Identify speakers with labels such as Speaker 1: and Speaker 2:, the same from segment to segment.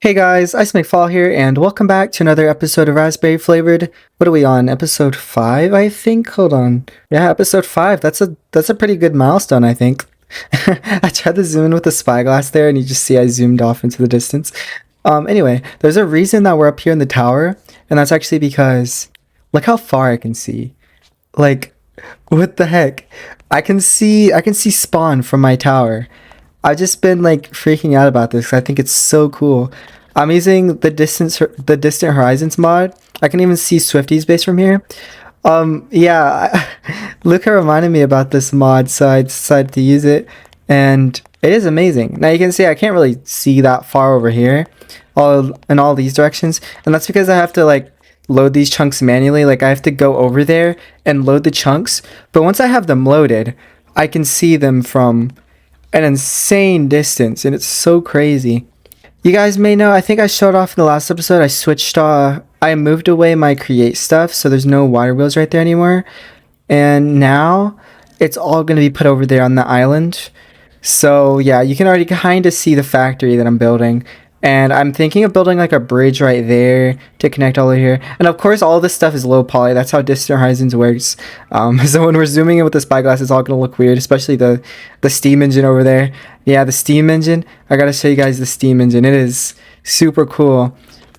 Speaker 1: Hey guys, Ice Fall here, and welcome back to another episode of Raspberry Flavored. What are we on? Episode 5, I think? Hold on. Yeah, episode 5. That's a pretty good milestone, I think. I tried to zoom in with the spyglass there, and you just see I zoomed off into the distance. Anyway, there's a reason that we're up here in the tower, and that's actually because look how far I can see. Like, what the heck? I can see spawn from my tower. I've just been like freaking out about this 'cause I think it's so cool. I'm using the distant horizons mod. I can even see Swifty's base from here. Yeah, Luca reminded me about this mod, so I decided to use it, and it is amazing. Now you can see I can't really see that far over here, all in all these directions, and that's because I have to like load these chunks manually. Like I have to go over there and load the chunks, but once I have them loaded, I can see them from an insane distance, and it's so crazy. You guys may know, I think I showed off in the last episode, I moved away my create stuff, so there's no water wheels right there anymore, and now it's all going to be put over there on the island. So yeah, you can already kind of see the factory that I'm building, and I'm thinking of building like a bridge right there to connect all of here. And of course, all this stuff is low poly. That's how Distant Horizons works. So when we're zooming in with the spyglass, it's all gonna look weird, especially the steam engine over there. Yeah, the steam engine. I gotta show you guys the steam engine. It is super cool.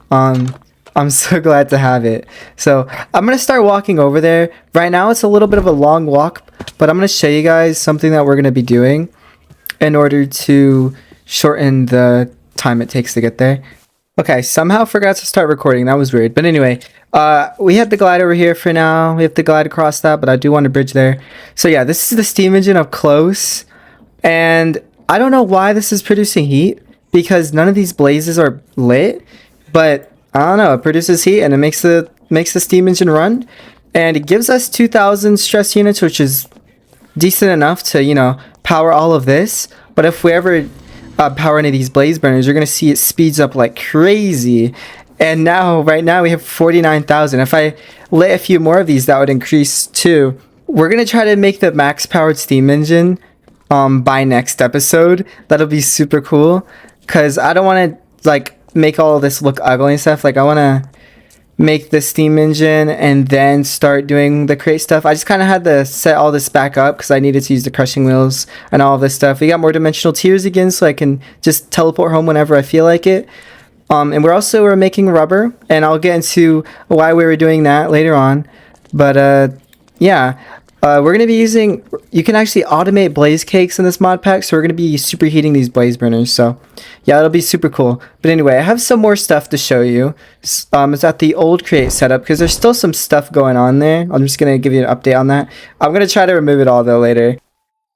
Speaker 1: I'm so glad to have it. So I'm gonna start walking over there. Right now, it's a little bit of a long walk, but I'm gonna show you guys something that we're gonna be doing in order to shorten the time it takes to get there. Okay, somehow forgot to start recording. That was weird. But anyway, we have the glide over here for now. We have to glide across that, but I do want a bridge there. So yeah, this is the steam engine up close. And I don't know why this is producing heat, because none of these blazes are lit. But I don't know, it produces heat and it makes the steam engine run. And it gives us 2,000 stress units, which is decent enough to, you know, power all of this. But if we ever power any of these blaze burners, you're gonna see it speeds up like crazy. And now right now we have 49,000. If I lit a few more of these, that would increase too. We're gonna try to make the max powered steam engine by next episode. That'll be super cool, because I don't want to like make all of this look ugly and stuff. Like I want to make the steam engine and then start doing the crate stuff. I just kind of had to set all this back up because I needed to use the crushing wheels and all of this stuff. We got more dimensional tiers again, so I can just teleport home whenever I feel like it. And we're making rubber, and I'll get into why we were doing that later on. But yeah, we're gonna be using. You can actually automate blaze cakes in this mod pack, so we're gonna be superheating these blaze burners. So yeah, it'll be super cool. But anyway, I have some more stuff to show you. It's at the old create setup, because there's still some stuff going on there. I'm just gonna give you an update on that. I'm gonna try to remove it all though later.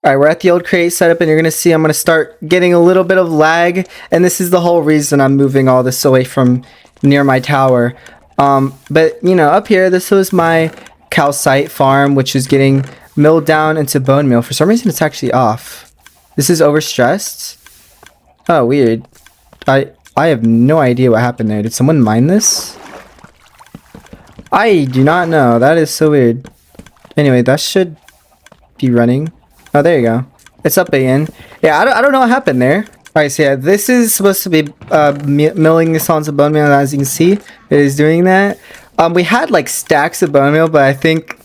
Speaker 1: Alright, we're at the old create setup, and you're gonna see I'm gonna start getting a little bit of lag, and this is the whole reason I'm moving all this away from near my tower. But you know, up here, this was my calcite farm, which is getting milled down into bone meal. For some reason, it's actually off. This is overstressed. Oh, weird. I have no idea what happened there. Did someone mine this? I do not know. That is so weird. Anyway, that should be running. Oh, there you go. It's up again. Yeah, I don't know what happened there. Alright, so yeah, this is supposed to be milling this onto bone meal, and as you can see, it is doing that. We had like stacks of bone meal, but I think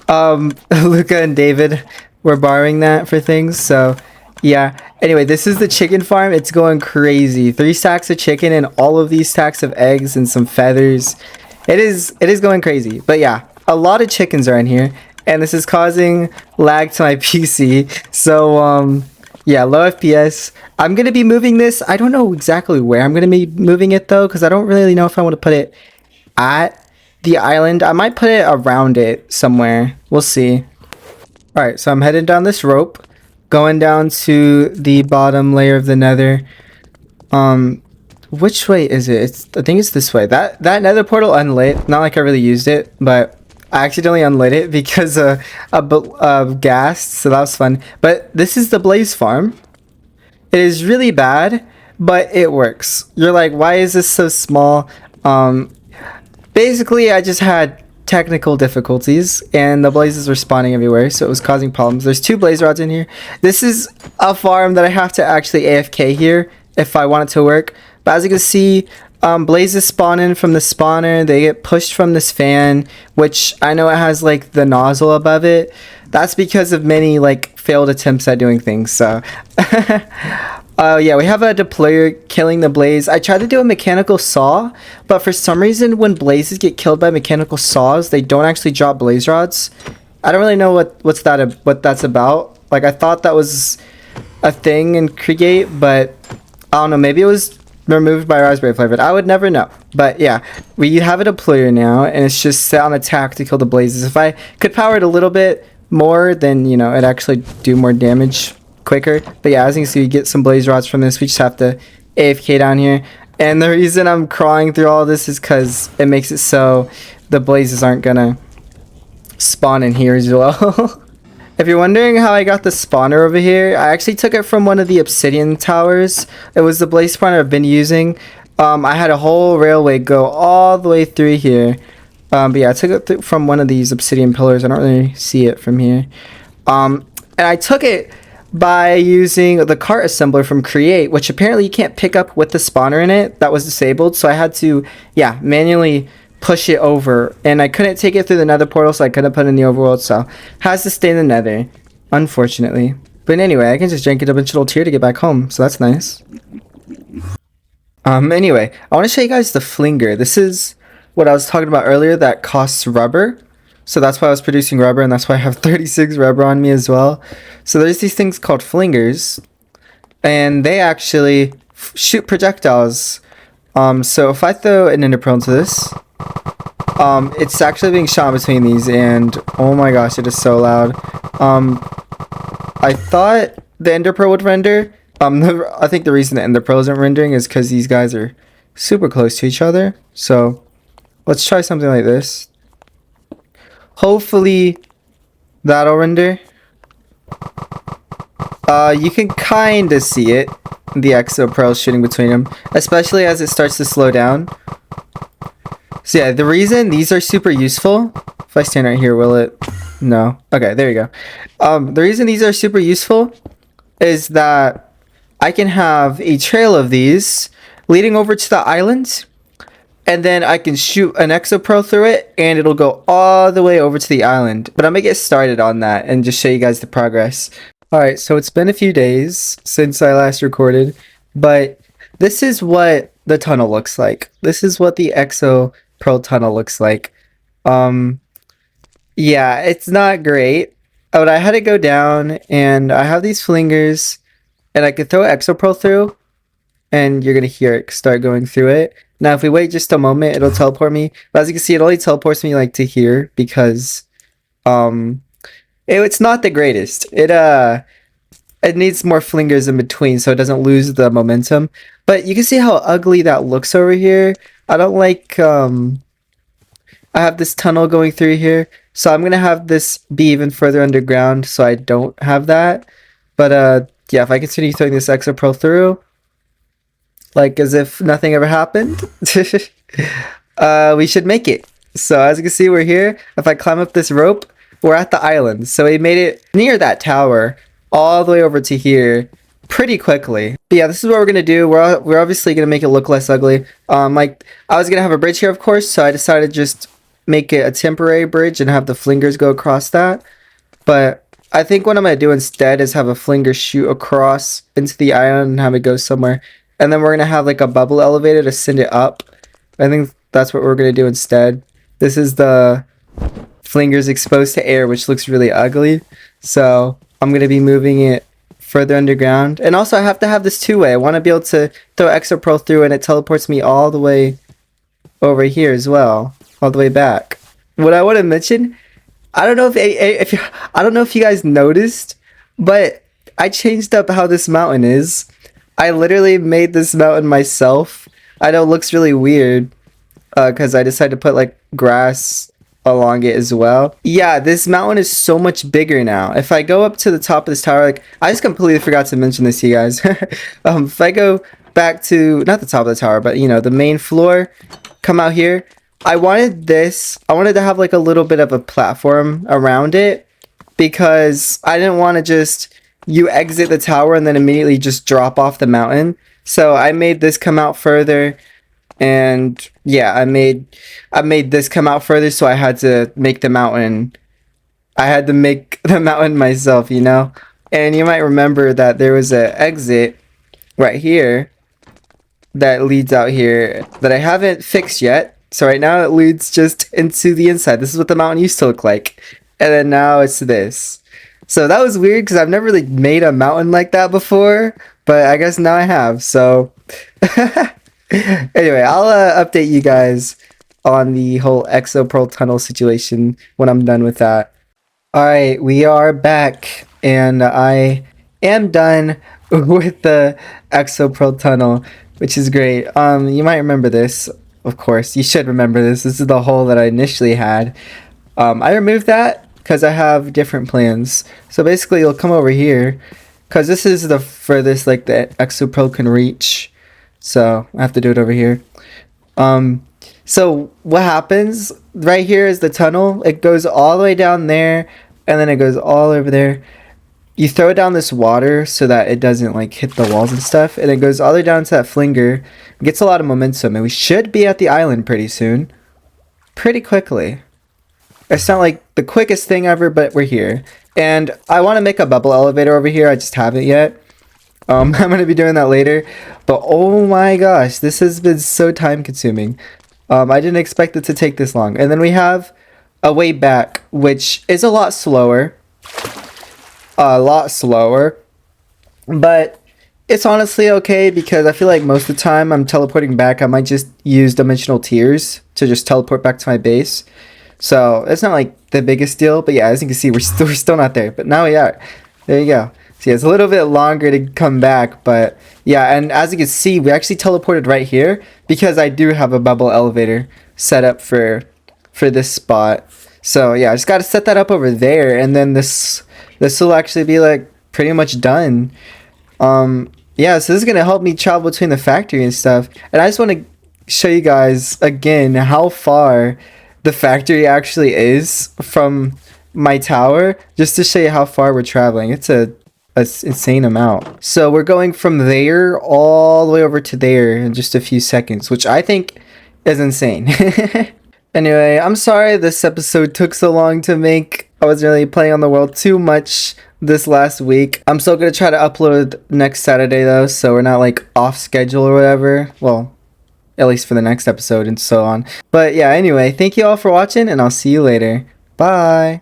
Speaker 1: Luca and David were borrowing that for things. So yeah. Anyway, this is the chicken farm. It's going crazy. 3 stacks of chicken and all of these stacks of eggs and some feathers. It is going crazy. But yeah, a lot of chickens are in here, and this is causing lag to my PC. So yeah, low FPS. I'm gonna be moving this. I don't know exactly where I'm gonna be moving it though, because I don't really know if I want to put it at the island. I might put it around it somewhere. We'll see. Alright, so I'm heading down this rope, going down to the bottom layer of the nether. Which way is it? I think it's this way. That nether portal unlit. Not like I really used it, but I accidentally unlit it because of gas, so that was fun. But this is the blaze farm. It is really bad, but it works. You're like, why is this so small? Basically, I just had technical difficulties, and the blazes were spawning everywhere, so it was causing problems. There's 2 blaze rods in here. This is a farm that I have to actually AFK here if I want it to work, But as you can see, blazes spawn in from the spawner. They get pushed from this fan, which I know it has like the nozzle above it. That's because of many like failed attempts at doing things. So yeah, we have a deployer killing the blaze. I tried to do a mechanical saw, but for some reason when blazes get killed by mechanical saws, they don't actually drop blaze rods. I don't really know what that's about. Like, I thought that was a thing in Create, but I don't know, maybe it was removed by Raspberry Flavoured. I would never know. But yeah, we have a deployer now, and it's just set on attack to kill the blazes. If I could power it a little bit more, then, you know, it'd actually do more damage quicker. But yeah, as you can see, we get some blaze rods from this. We just have to AFK down here. And the reason I'm crawling through all this is because it makes it so the blazes aren't gonna spawn in here as well. If you're wondering how I got the spawner over here, I actually took it from one of the obsidian towers. It was the blaze spawner I've been using. I had a whole railway go all the way through here. But yeah, I took it from one of these obsidian pillars. I don't really see it from here. And I took it by using the cart assembler from Create, which apparently you can't pick up with the spawner in it. That was disabled, so I had to, yeah, manually push it over, and I couldn't take it through the nether portal, so I couldn't put it in the overworld, so has to stay in the nether, unfortunately. But anyway, I can just drink a dimensional tier to get back home, so that's nice. Anyway, I want to show you guys the Flinger. This is what I was talking about earlier that costs rubber, so that's why I was producing rubber, and that's why I have 36 rubber on me as well. So there's these things called Flingers, and they actually shoot projectiles. So if I throw an ender pearl into this, it's actually being shot between these, and oh my gosh, it is so loud. I thought the ender pearl would render. I think the reason the ender pearl isn't rendering is because these guys are super close to each other. So let's try something like this. Hopefully that'll render. You can kind of see it, the exo pearl shooting between them, especially as it starts to slow down. So yeah, the reason these are super useful, if I stand right here, will it? No. Okay, there you go. The reason these are super useful is that I can have a trail of these leading over to the island, and then I can shoot an exo pearl through it, and it'll go all the way over to the island. But I'm gonna get started on that and just show you guys the progress. Alright, so it's been a few days since I last recorded, but this is what the tunnel looks like. This is what the exo pearl tunnel looks like. Yeah, it's not great, but I had to go down, and I have these flingers, and I could throw exo pearl through, and you're gonna hear it start going through it. Now if we wait just a moment, it'll teleport me, but as you can see, it only teleports me like to here because it's not the greatest. It needs more flingers in between so it doesn't lose the momentum. But you can see how ugly that looks over here. I don't like, I have this tunnel going through here. So I'm going to have this be even further underground so I don't have that. But yeah, if I continue throwing this exo pearl through, like as if nothing ever happened, we should make it. So as you can see, we're here. If I climb up this rope, we're at the island. So we made it near that tower all the way over to here pretty quickly. But yeah, this is what we're gonna do. We're obviously gonna make it look less ugly. Like I was gonna have a bridge here, of course, so I decided to just make it a temporary bridge and have the flingers go across that. But I think what I'm gonna do instead is have a flinger shoot across into the island and have it go somewhere, and then we're gonna have like a bubble elevator to send it up. I think that's what we're gonna do instead. This is the flingers exposed to air, which looks really ugly, so I'm going to be moving it further underground. And also I have to have this two-way. I want to be able to throw exo pearl through and it teleports me all the way over here as well, all the way back. What I want to mention, I don't know if you guys noticed, but I changed up how this mountain is. I literally made this mountain myself. I know it looks really weird because I decided to put like grass along it as well. Yeah, this mountain is so much bigger now. If I go up to the top of this tower, like I just completely forgot to mention this to you guys. If I go back to not the top of the tower, but you know, the main floor, come out here, I wanted to have like a little bit of a platform around it because I didn't want to just you exit the tower and then immediately just drop off the mountain. So I made this come out further, and yeah, I made this come out further, so I had to make the mountain. I had to make the mountain myself, you know? And you might remember that there was an exit right here that leads out here that I haven't fixed yet. So right now it leads just into the inside. This is what the mountain used to look like. And then now it's this. So that was weird because I've never really made a mountain like that before, but I guess now I have. So anyway, I'll update you guys on the whole exopearl tunnel situation when I'm done with that. All right, we are back, and I am done with the exopearl tunnel, which is great. You might remember this, of course. You should remember this. This is the hole that I initially had. I removed that because I have different plans. So basically, you'll come over here, because this is the furthest like the exopearl can reach. So I have to do it over here. So what happens right here is the tunnel. It goes all the way down there, and then it goes all over there. You throw down this water so that it doesn't like hit the walls and stuff, and it goes all the way down to that flinger. It gets a lot of momentum, and we should be at the island pretty soon. Pretty quickly. It's not like the quickest thing ever, but we're here. And I want to make a bubble elevator over here. I just haven't yet. I'm going to be doing that later. But oh my gosh, this has been so time consuming. I didn't expect it to take this long. And then we have a way back, which is a lot slower. But it's honestly okay because I feel like most of the time I'm teleporting back, I might just use dimensional tiers to just teleport back to my base. So it's not like the biggest deal, but yeah, as you can see, we're still not there, but now we are. There you go. See, it's a little bit longer to come back, but yeah, and as you can see, we actually teleported right here because I do have a bubble elevator set up for this spot. So yeah, I just got to set that up over there, and then this will actually be like pretty much done. Yeah, so this is gonna help me travel between the factory and stuff, and I just want to show you guys again how far the factory actually is from my tower, just to show you how far we're traveling. It's a insane amount. So we're going from there all the way over to there in just a few seconds, which I think is insane. Anyway, I'm sorry this episode took so long to make. I wasn't really playing on the world too much this last week. I'm still gonna try to upload next Saturday though, so we're not like off schedule or whatever. Well, at least for the next episode and so on. But yeah, anyway, thank you all for watching, and I'll see you later. Bye!